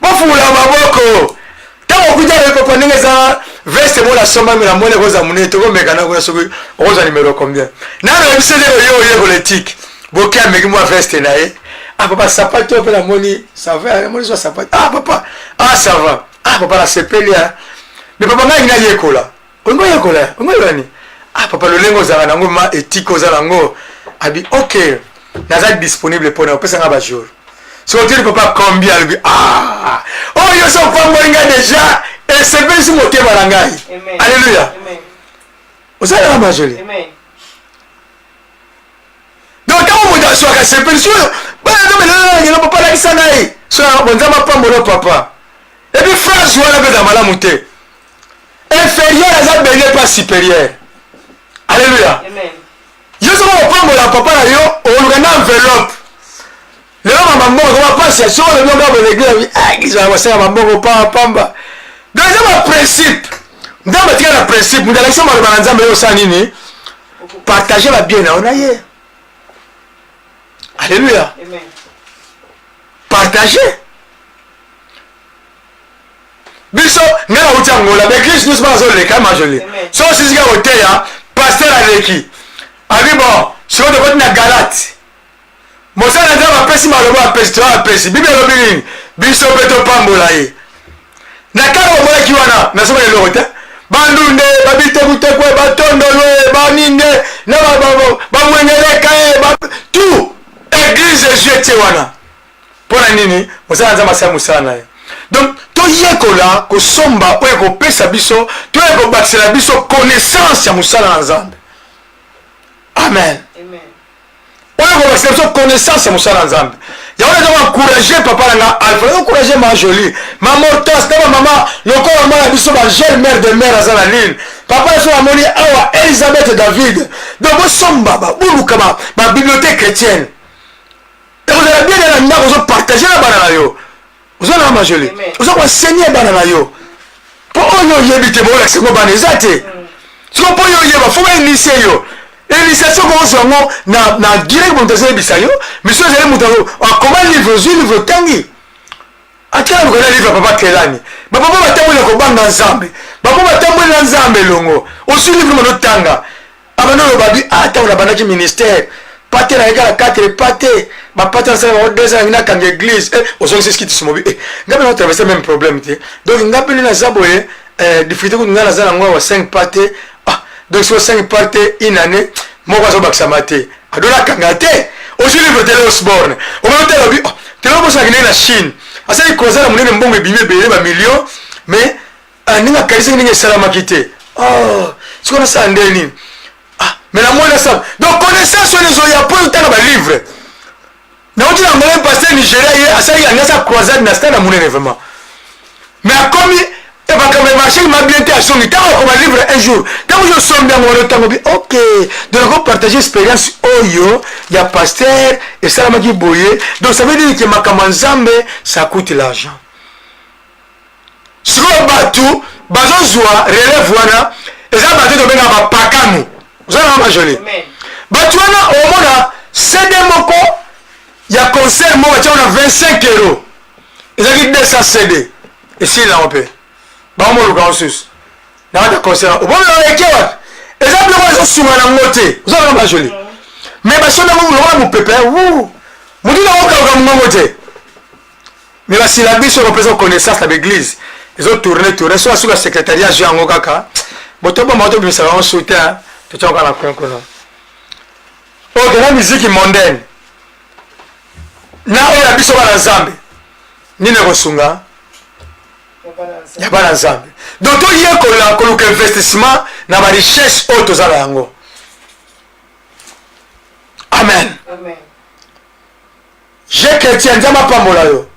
bofula maboko. Ntango okutani na papa ndenge eza veste mo la sombami na mone koza munene tokomekana kuna soki okozwa numero combien nano yebisele yo oye politique boki ameki mwa veste na ye. Papa sapato oyo mpe namoni sava moni zwa sapato papa ça va papa nasepeli mais papa ngai ngina yekola ongo yekola ongo yoni papa lolenge ozala nango ma etike ozala nango abi ok naza disponible mpona opesanga bajour soki oteli papa combien alobi oyo so pamboli ngai déjà esepelisi motema na ngai. Alléluia. ozala na majoli donc ntango moto aswaka esepelisi oyo banazomelelangelo papa alakisa ngai so bonzama pambolo papa epi phrase wana mpe eza malamu te. Inférieur aza bene pas supérieur. Alléluia. yo soko kopambola papa na yo oluka na enveloppe lelo mamambongo koma pasi soko lelonga bolegle église bakosala mambongo pamba donc eza baprincipe nzambe atika na principe mutu alakisa maloba na nzambe yo osala nini partage babien na yo na ye. Alléluia. Partage biso ngai nauti angola baeglise nyonso bazoleka majoli so osisika koteya paster aleki abi bon sikoyo tokoti na galate mosala nzambe apesi maloba apesi to apesi bible elobi nini biso mpe topambola ye na kala omonaki wana nasoma eloko te bandunde babitekutekwe batondolwe baninde na bamwengeleka ye tout église ezwi etie wana mpona nini mosala nzambe asala mosala na ye. Donc toyekola kosomba oyo kopesa biso toye kobakisela biso connaissance ya mosala na nzambe. Amen. Oyo kobakisela biso connaissance ya mosala na nzambe yango naza koencourage papa nanga alpha encourage ma joli mamortas na bamama lokola mama na biso bagele mare de mare aza na line papa so amoni awa Elizabeth David donc bosomba babuluka babibliothèque chrétienne ekozala bien na ndako ozopartage na bana na yo ozala na majoli oza koenseigner bana na yo mpo oyo oyebi te boolakisa ngo bana eza te siko mpo oyo oyeba fo bainisie yo initiation kokoso yango na direct moto azayebisa yo miso ezali moto akoma livre ozwi livre otangi atikala lokona livre ya papa kelani bapapa batamboli na kobanga nzambe bapapa batamboli na nzambe elongo ozwi livre mono otanga abanda olobabi ntango nabandaki ministère pate na yekala 4 pate bapate nasala bango 2 ans nakanga église ozongisi skiti simobi ngape naotraverse même problème te donc ngape nde naza boye difficulté kutu ngai naza nango awa 5 pate donc siko 5 pate une année moko azobakisama te adonakanga te ozwi livre tele osborne omoni te alobi tele obosanaki ndenge na chine asali kozala monene mbongo ebimi ebele bamillion mais ndenge akanisaki ndenge esalamaki te siko nasala nde nini mais la moine ça donc connaissance on ezoya po otanga balivre nauti na ngolai pasteur Nigeria ye asali angasa croisade na stade na monene vraiment mais akomi makambo marché ma bien te asongi ntango okoma livre un jour ntango ozosombi yango wana otango bi ok donc opartage expérience oyo ya pasteur esalamaki boye donc ça veut dire que makambo ya nzambe ça coûte l'argent sikoyo bato bazozwa relève wana eza bato tobengaka bapakanu ozala majoli bato wana omona cd moko ya concert moko batia wana 25 €. ezalaki 200 cd esili nango mpe baomoluka mosusu na wata concert obomela oyeke wapi eza biloko ezosunga nango te ozala majoli mais basombi yango lokola mopepe motu nango okaluka mongongo te mais basila biso kopesa connaissance na baeglise ezotourne so asuka secrétariat azwi yango kaka botoboma otobimisaka yango soutien totiaka na coin kuna ok na musique mondaine na oyo ya biso bana nzambe nini ekosunga ya bana nzambe donc toyekola koluka investissement na barichesse oyo tozala yango. Amen. Je chrétien nzambe apambola yo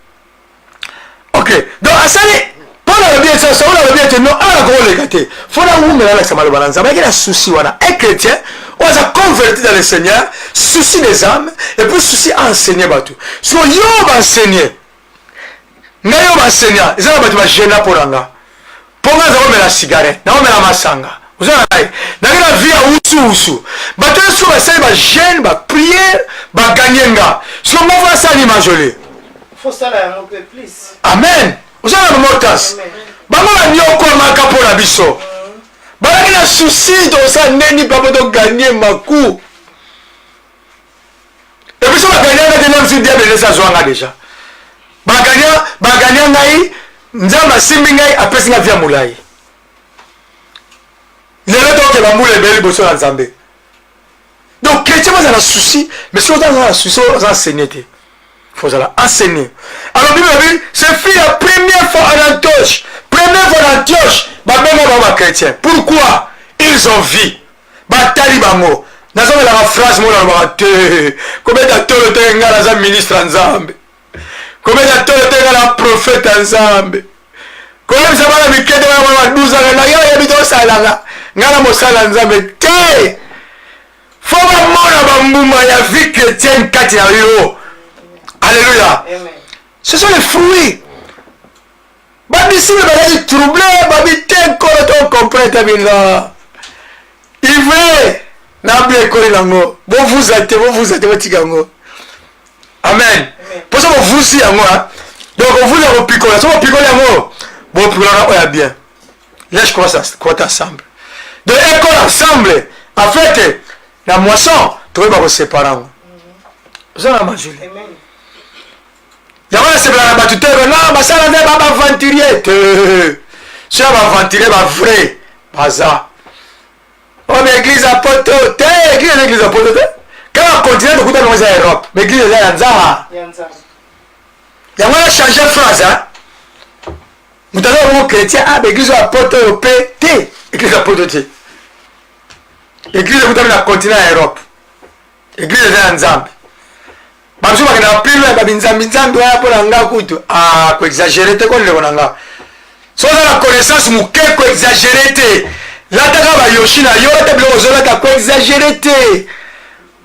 ok donc asali Pour la bien ça on a bien non à la grande gâté faut la où mais là ça m'a le balance avec la souci wana un chrétien on s'est converti dans le Seigneur souci des âmes et puis souci à enseigner bateau so yo va enseigner ngayo va enseigner ils ont bateau va gêner pour nga ponga za omela cigarette na omela masanga uzana naye na la vie à usu bateau so va ça va gêne va prier va gagner nga so on va ça l'imaginer faut ça là un peu plus amen uzana na motas bango banyoko maka mpona biso balaki na susi tosa ndeni papa to gagner maku et biso baganyanga te même si diable lesa zwanga déjà baganya ngai nzambe asimbi ngai apesi nga via molai lelo tokeba mbula ebeli liboso na nzambe donc chrétien baza na souci mais si oza na souci oza enseigné te faut enseigner. Alors Bible dit, c'est fait la première fois en Antioche. Première fois en Antioche, bah chrétien. Pourquoi? Ils ont vu. Bah talibango. N'a pas la phrase moi dans le combien d'acteurs le tenga la ministre ensemble. Combien d'acteurs le tenga la prophète ensemble. Combien ça va la mikete va 12 ans na ya bito sala. Ngala mosala ensemble. Té. Faut ba mona ba mbuma ya vie chrétienne kati ya yo. Alléluia. Amen. Ce sont les fruits. Babisi me baladi troublé, babité koroto comprendre bien. Il veut n'abler kolinango. Vous êtes vatigango. Amen. Pour ça vous si yango. Donc on vous a picoler. Ça on picoler yango. Bon picoler on est bien. Là je crois ça ensemble. Donc école ensemble. En fait la moisson, tu vas pas séparer. Vous allez manger. Amen. Yamana c'est la batute non basala ne baba aventurier te si on va aventurer ba vrai baza on église à poto te église à poto te quand on continue de couper dans Europe mais église là yanza yamana changer phrase hein mutalo mo chrétien ah église à poto te église à poto te église de couper dans continent Europe église là yanza Babsu bakena pile ba binzambi wa pour nga kutu ah ko exagérer te ko le konanga so la connaissance muke ko exagérer te la taka ba yoshina yo te blo zo la ta ko exagérer te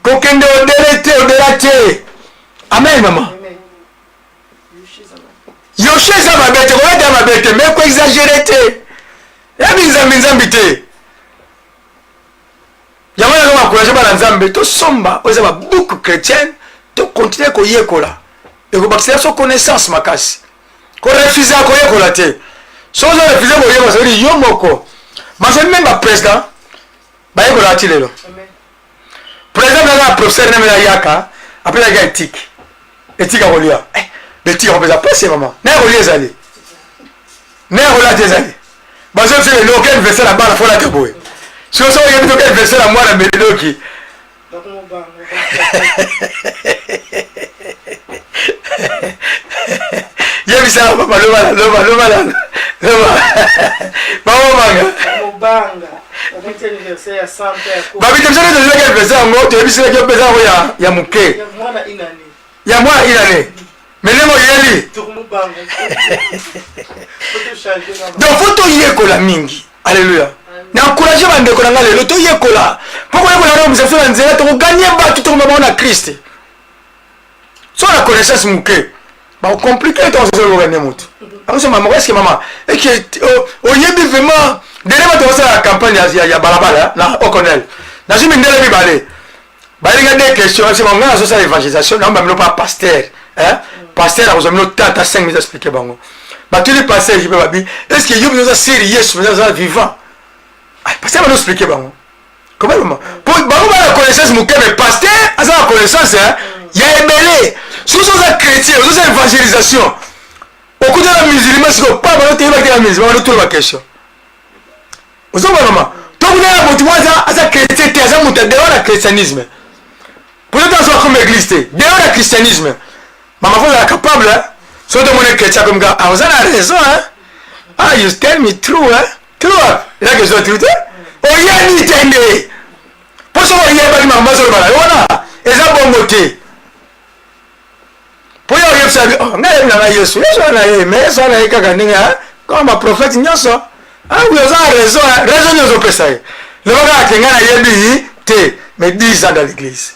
ko kende odelete amen maman yoshi za ba bete ko ta ba bete mais ko exagérer te ya binzambi te yamana ko encourager ba nzambe to somba o za ba beaucoup chrétien to continuer ko yekola et ko bakisa so connaissance makasi ko refuser ko yekola te so zo refuser ko yekola so yo moko mais même ba président ba yekola ti lelo président na professeur na yaka après la éthique a relia l'éthique on peut passer maman na relia zali na relia des années ba zo c'est le local verser la balle faut la teboé so so yemi to quel verser la moi la meloki yebisa papa lobala mobanga babite anniversaire ya santé ya ko babite msana de quel verset ngo to yebisa ke pesa ko ya muke ya mwana inane menemo yeli to mobanga donc faut to yekola mingi alléluia na encourager bande ko nga lelo to yekola pourquoi yekola na mzefo na nzela to gagner batu to mama na Christ so la connaissance muke ba compliqué ton so gagner mutu alors c'est maman est-ce que maman et que au yebi vraiment derrière to ça la campagne ya balabala na Okonel na jimi ndele bi balé balinga des questions c'est maman na so ça l'évangélisation na ba pas pasteur hein pasteur a besoin tata 5 minutes expliquer bango ba tous les pasteurs je peux ba bi est-ce que yo besoin sérieux besoin vivant parce que va nous expliquer comment pour la connaissance mon mais pasteur à la connaissance hein il y a ébélé sous ça chrétien sous ça évangélisation au coup de la musulman c'est pas mal de la musulman on trouve la question vous savez maman donc on a motivé à ça chrétien à ça monter dehors le christianisme pour être dans comme église dehors le christianisme maman vous êtes capable hein soit de mon chrétien comme gars vous avez raison hein ah you tell me true hein true là que je dois trouver oyani tende pour ça on y a pas maman sur bala voilà et ça bon côté pour y avoir ça on a na Yesu na mais ça na kaka ninga comme ma prophète nyonso vous avez raison raison nyonso pesa ye le gars qui ngana yebi te mais 10 ans dans l'église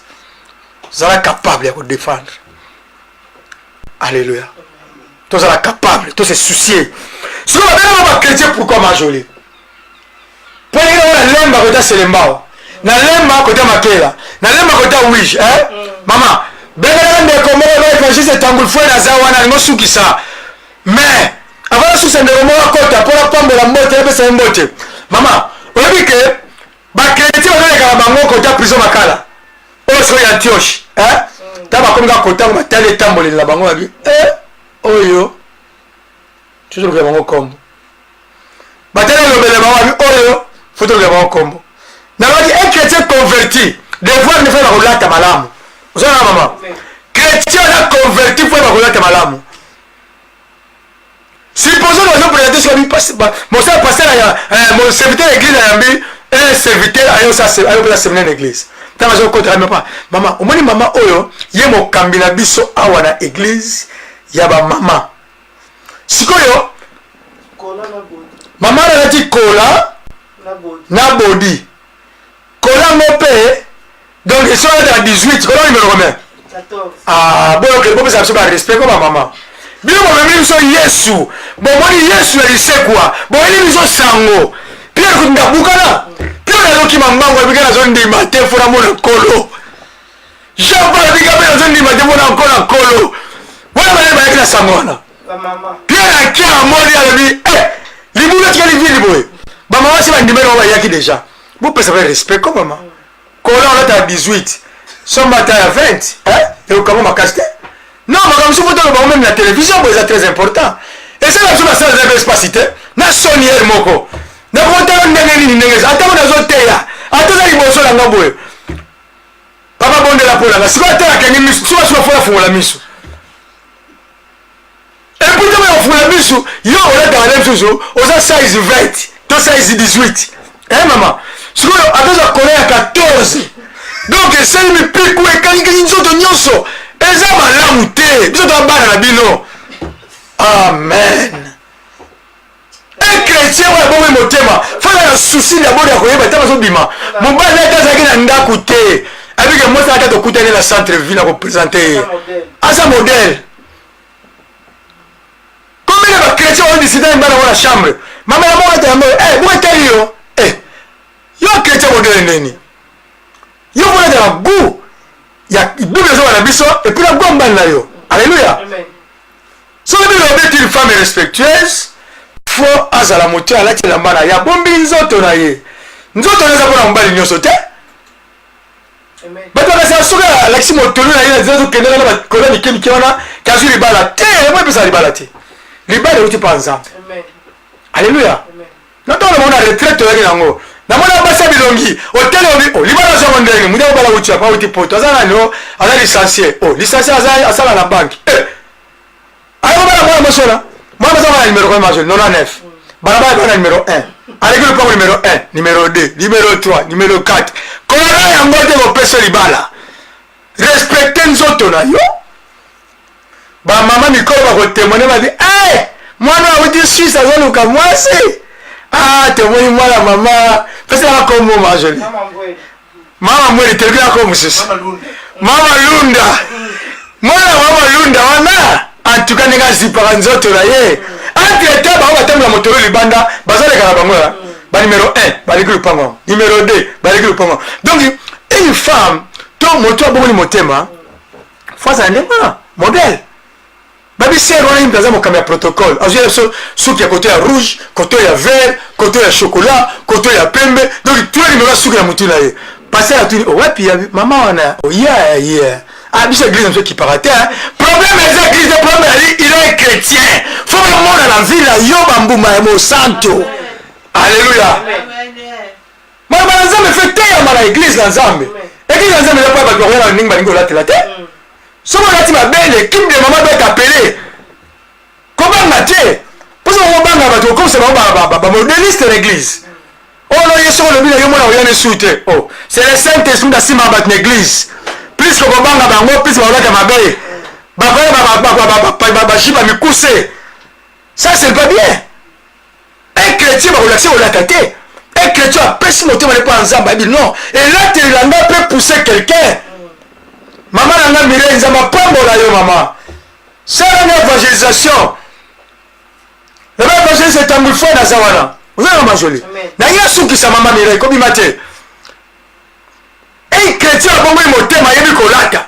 vous êtes capable de défendre. Alléluia. Tous êtes capable, tous se soucier. Si vous avez un chrétien, pourquoi majolé? Pour les gens, l'emba côté Selembao, na l'emba côté Makela, na l'emba côté Wish, hein? Maman, ben les comment on va juste tangoul fouet na zawana ngo suki ça. Mais avant sous c'est ndemo akota pour la pombe la moto et c'est mbote. Maman, on dit que ba chrétien on est kala bango côté prison makala. Oh so ya Antioche, hein? Taba comme ga côté on va telle tambole la bango abi. Oyo. Tu te regardes bango comme. Ba telle le bele bango abi oyo. Faut te regarder bango comme. Na ba di un chrétien converti, devoir ne faire la relate malamu. Vous savez maman? Chrétien là converti faut la relate malamu. Supposons que nous présenter sur lui mon pasteur mon serviteur d'église a mis un serviteur à la semaine d'église. Tant que je ne même pas maman au moins maman oyo yé mo kambina biso awa na église ya ba maman. Sikoyo kola na body. Maman a dit kola na body. Kola mopé donc ils sont à 18 kola numéro combien? 14. Ah bon OK bon ça me respect comme maman. Bien bon biso Yesu bon moni Yesu alisekwa bon ili biso sango pia kunda bukana pia na loki mambango bikana zondi mate fura mona kolo jamba bikana zondi mate mona kolo wala bale ba kila sango na mama pia na kia moni ali libula tkali vili boy ba mama si ba ndimero ba yaki déjà vous pouvez savoir respect comme maman kolo on est à 18 son matin à 20 et comment ma casse. Non, mais comme si vous avez même la télévision, c'est très important. Et c'est là que je vais faire spacité. Na sonier moko. Na konta ndengeni ndengezi. Ata mona zoteya. Ata za liboso la ngabwe. Papa bonde la pola. Si vous tela kengi misu, si vous fola fungola misu. Et puis tu vas fungola misu, yo on est dans la même chose. Oza size 20, to size 18. Maman. Si vous avez à connaître à 14. Donc c'est une pique ou kangi nzoto nyonso. Eza malamu te biso to bana na bino amen. Un chrétien wa bomo motema fala na souci ya bodi ya koyeba tama so bima mobali atazaki na ndaku te abike mosa ata to kutane na centre ville na ko présenter asa modèle comme les chrétiens ont décidé de bana na chambre mama ya mona ta mo bo tell yo yo chrétien modèle neni yo bona da goût ya Bible zo na biso et puis la gomba na yo. Alléluia. Amen. So la Bible est une femme respectueuse. Faut azala moto ala ti la mbana ya bombi nzoto na ye. Nzoto na za mbali nyoso te. Amen. Bato ka sa suka la kisi moto na ye nzoto kende na ba kola ni kemi kiona kazu libala te mo pesa libala te. Libala uti panza. Amen. Alléluia. Amen. Natola mona retraite ya nango. Na mona basa bilongi hotel obi libala zo ndenge muda bala uti pa uti poto azana no ala licencié licencié azala na banque ayo bala mwana mosola mwana zama numéro 1 majeur 99 bala bala numéro 1 avec le point numéro 1 numéro 2 numéro 3 numéro 4 kola ya ngote ko pesa libala respecter nzoto na yo ba mama mikolo ba ko témoigner ba di mwana uti Suisse azoluka mwasi témoigne moi la maman parce que la comme moi jolie maman moi il te bien comme ça mama lunda mama lunda wana en tout cas nega zipara nzoto la ye entre temps ba batamla motoro libanda bazale kala bango ba numéro 1 ba likulu pango numéro 2 ba likulu pango donc une femme to moto abongo ni motema faut ça ndema modèle babi sero na implaza mo kamera protocole azia suki ya côté ya rouge côté ya vert côté ya chocolat côté ya pembe donc tu as numéro suki na mutu na ye passer à tout wapi ya mama wana yeah biso église nso qui parate problème est église problème il est chrétien faut le monde dans la ville yo bambuma ya mo santo alléluia mama nzambe fait te ya mala église na nzambe église na nzambe ya pa ba ko na ninga ningo la te somo lati mabele l'équipe de maman doit t'appeler comment maté parce qu'on va banga bato comme c'est ba modéliste de l'église non yeso le bila yo mona oyane suite c'est le saint esprit d'asima bat l'église plus que banga bango plus ba lata mabele ba ba shiba mikuse ça c'est pas bien un chrétien bakolakisa kolata te. Un chrétien apesi motema lepo ya nzambe ayebi non elateli na ngai mpe pousser quelqu'un. Mama na ngai Mireille nzambe apambola yo mama. Salanga évangélisation. La même évangélisation etambouli fo naza wana. Oza na majoli. Nangi asukisa mama Mireille kobima te. Un chrétien abongoli motema ayebi kolata.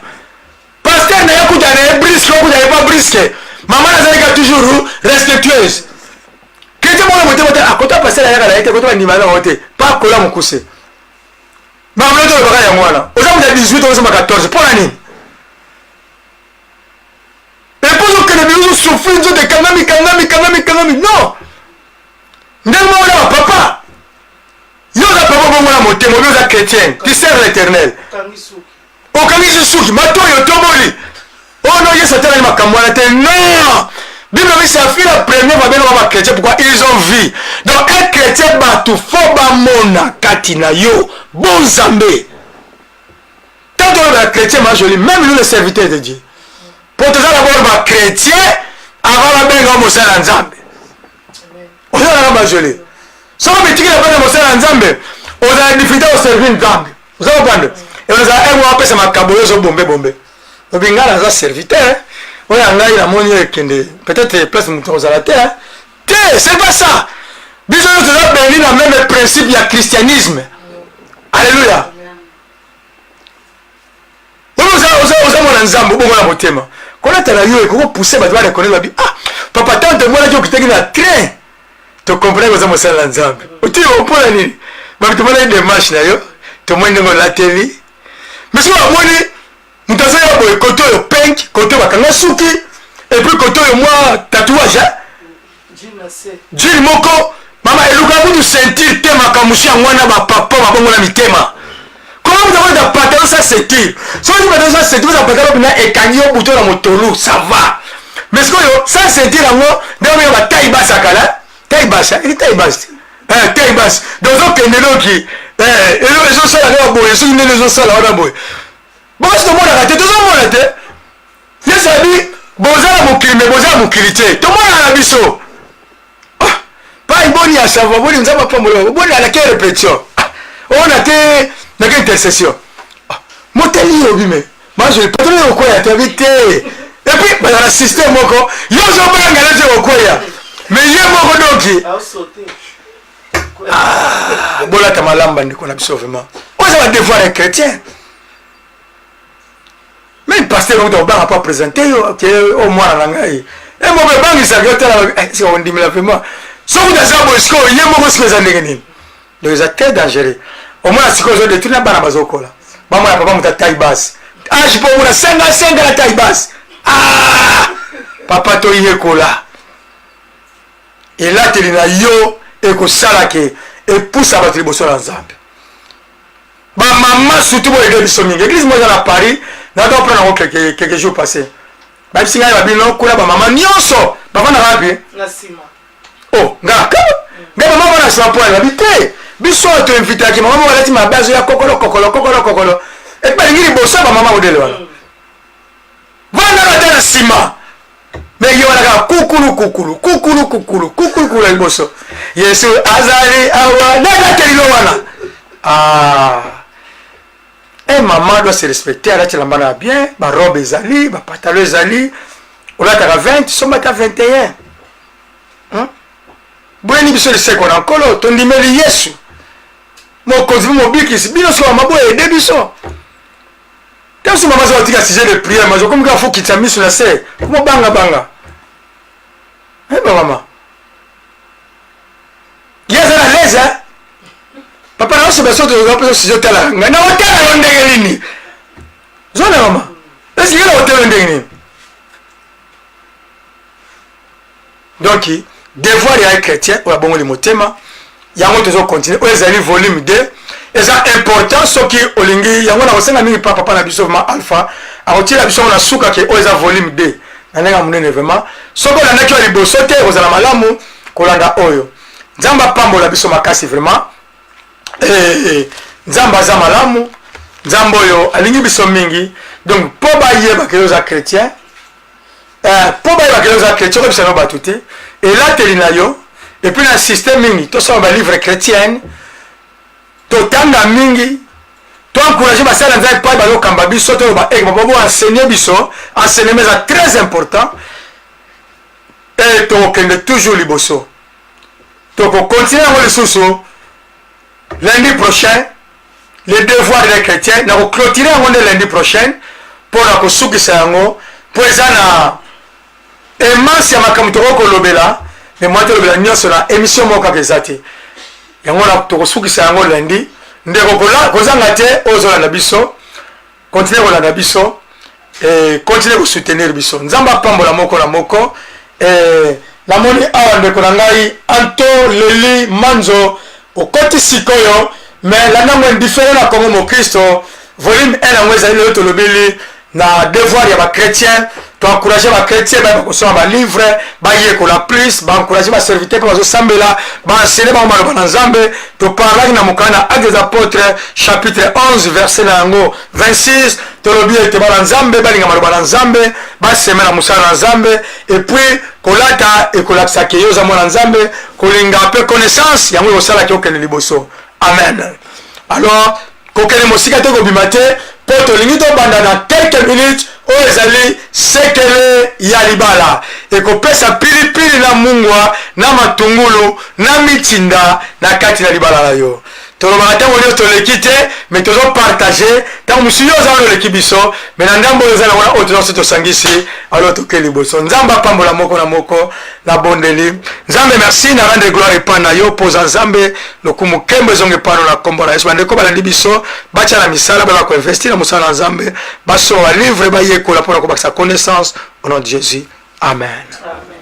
Pasteur na yakuta na brisque okuta na pas brisque. Maman nazalika toujours respectueuse. Chrétien mwana motema te akota pasteur na yaka na yete kota ndima na wote. Pas kola mokuse. Maman to baka ya mwana. Oza muta 18 oza 14 pour nani? Et pour que les bisous souffrent de kanami non. Ndemo wala papa. Yo za papa bongo na motema yo za chrétien. Tu sers l'Éternel. Okangi suki matoyo toboli. Oh non, yes, c'est ma camarade. Non! Bible dit ça fait la première fois que chrétien pourquoi ils ont vu. Donc un chrétien bat tout faux ba mona katina yo bon zambé. Tant que le chrétien m'a joli, même nous les serviteurs de Dieu. Pour tout ça d'abord ma chrétien avant la benga mo sala nzambe. On a la joli. Ça va mettre la benga mo sala nzambe. On a difficulté au servir nzambe. Vous avez compris? Et on a un mois après ça m'a kaboyo so bombe. Obinga naza serviteur. Oui, ngai na moni ekende. Peut-être place muto ozala te. C'est pas ça. Biso yo toza béni na même principe ya christianisme. Alléluia. Oza mwana nzambe bongo na motema. Kona tala yo eko pousser ba doit reconnaître ba ah papa tante mwana jo kiteki na train. To comprendre oza mosala nzambe. Oti opona nini? Ba bitumana ide marche na yo. To mwende ngo la télé. Mais si on moni mutaza ya boy koto yo pink, koto bakanga suki et puis koto yo moi tatouage. Jean moko mama eluka mutu sentir tema kamushi ngwana ba papa mabongo na mitema. Comment vous avez da pantalon ça sentir? Si vous avez ça sentir ça pantalon bina ekangi yo buto na motolu, ça va. Mais ce que yo ça sentir ngo ndio ba taille basse akala, taille basse, il taille basse. Taille basse. Donc okende qui ils ça la boy, ils ne ça la boy. Bon, c'est moi la tête, tout le monde la tête. Yes, a dit, boza mokili, mais boza mokili te. Tout le monde a la biso. Pas une bonne à savoir, bonne nous a pas molo, bonne à laquelle répétition. On a été dans quelle intercession. Moteli obime. Moi je pas trop au quoi ya t'habité. Et puis bah dans le système moko, yo zo ba ngalaje au quoi ya. Mais yo moko doki. Ah, bola ta malamba ndiko na biso vraiment. On va devoir être chrétien. Même pasteur on doit pas présenter au moins la ngai. Et moi be bangi sa gota si on dit la vraiment. So vous dans ça bosko yemo ko sikoza ndengeni. Donc c'est très dangereux. Au moins sikozo de tuna bana bazokola. Mama ya papa muta taille basse. Ah je peux vous la senga la taille basse. Ah papa to yekola. Et là telina yo et ko salake et pousse à battre boso na nzambe. Ba maman surtout bo ede biso mingi. Église moi à Paris. N'a pas prendre quelques jours passés. Bah si nga ba bino kula ba maman nyonso. Ba bana rabi. Na sima. Oh, nga maman bana sima point la bité. Biso to inviter ki maman wala ti ma base ya kokolo. Et pas ngiri boso ba maman modele wana. Vana la tena sima. Mais yo wala kukulu la boso. Yesu azali awa na kelilo wana. Ah. Et maman doit se respecter, elle a la bien, ma robe ezali, ma pantalon ezali, on a 20, son matin 21. Bweni biso le seko na nkolo, ton dimeli Yesu. Mon konzi mo bikisi, bino so mabo ede biso. Tant si maman zatika sujet de prière, mais comme il faut qu'il t'a mis sur la serre, comment banga. Eh ben maman. Yes à l'aise hein. Papa na so beso to go sujet tala. Na hotela yo ndenge nini? Zona mama. Est-ce qu'il y a hotela ndenge nini? Donc devoir ya chrétien ou bongo le motema. Yango tozo continuer. O ezali volume 2. C'est important ce qui olingi yango na kosenga mingi papa na biso ma alpha. A otila biso na suka ke o eza volume 2. Nanenga munene vraiment. Soko na nakyo liboso te ozala malamu kolanda oyo. Nzamba pambola biso makasi vraiment. Nzamba za malamu. Nzambo yo alingi biso mingi. Donc po ba yeba ke oza chrétien. Po ba yeba ke oza chrétien ko biso no batute. Et là telina yo et puis na système mingi to so ba livre chrétienne to tanga mingi to encourager ba sala nzai pa ba lo kamba biso to ba ba bo enseigner biso enseignement est très important et to kende toujours liboso to ko continuer le sous lundi prochain les devoirs des chrétiens na ko clôturer le lundi prochain pour la ko sukisa yango pour ezana emansi ya makambo tokolobela mais moi tolobela nyonso na émission moko kaka eza te yango na tokosukisa yango lundi ndeko kozanga te ozolanda biso continue kolanda biso et continue kosoutenir biso nzambe apambola moko na moko namoni awa ndeko na ngai Anto Leli Manzo okoti sikoyo mais landango indifférent na Congo Mokristo volume 1 yango ezali lelo tolobeli na devoir ya bachrétien to encourager bachrétien bakosoma balivre bayekola plus baencourager baserviteur mpe bazosambela baenseigner bango maloba na nzambe toparlaki na mokanda na Actes des Apôtres chapitre 11 verset na yango 26 tolobi ete bana nzambe balinga maloba na nzambe baseme na mosala na nzambe epuis kolata ekolakisaki yo oza mwana nzambe kolinga mpe connaissance yango ekosalaki okende liboso amen. Alors kokende mosika te kobima te po tolingi tobanda na quelques minutes oyo ezali sekele ya libala ekopesa pilipili na mungwa na matungulu na mitinda na kati na libala na yo tolobaka ntango nyonso toleki te mais tozopartage ntango mosusu yo oza wana oleki biso mais na ndambo oyo eza na wana oyo tozonso tosangisi alo toke liboso nzambe apambola moko na moko na bondeli nzambe merci na rendre gloire epai na yo mpoza nzambe lokumu nkembo ezonga epano na nkombo na yesu bandeko balandi biso batya na misala bana koinvestir na mosala na nzambe basoma balivre bayekola mpona kobakisa connaissance au nom de Jésus amen, amen.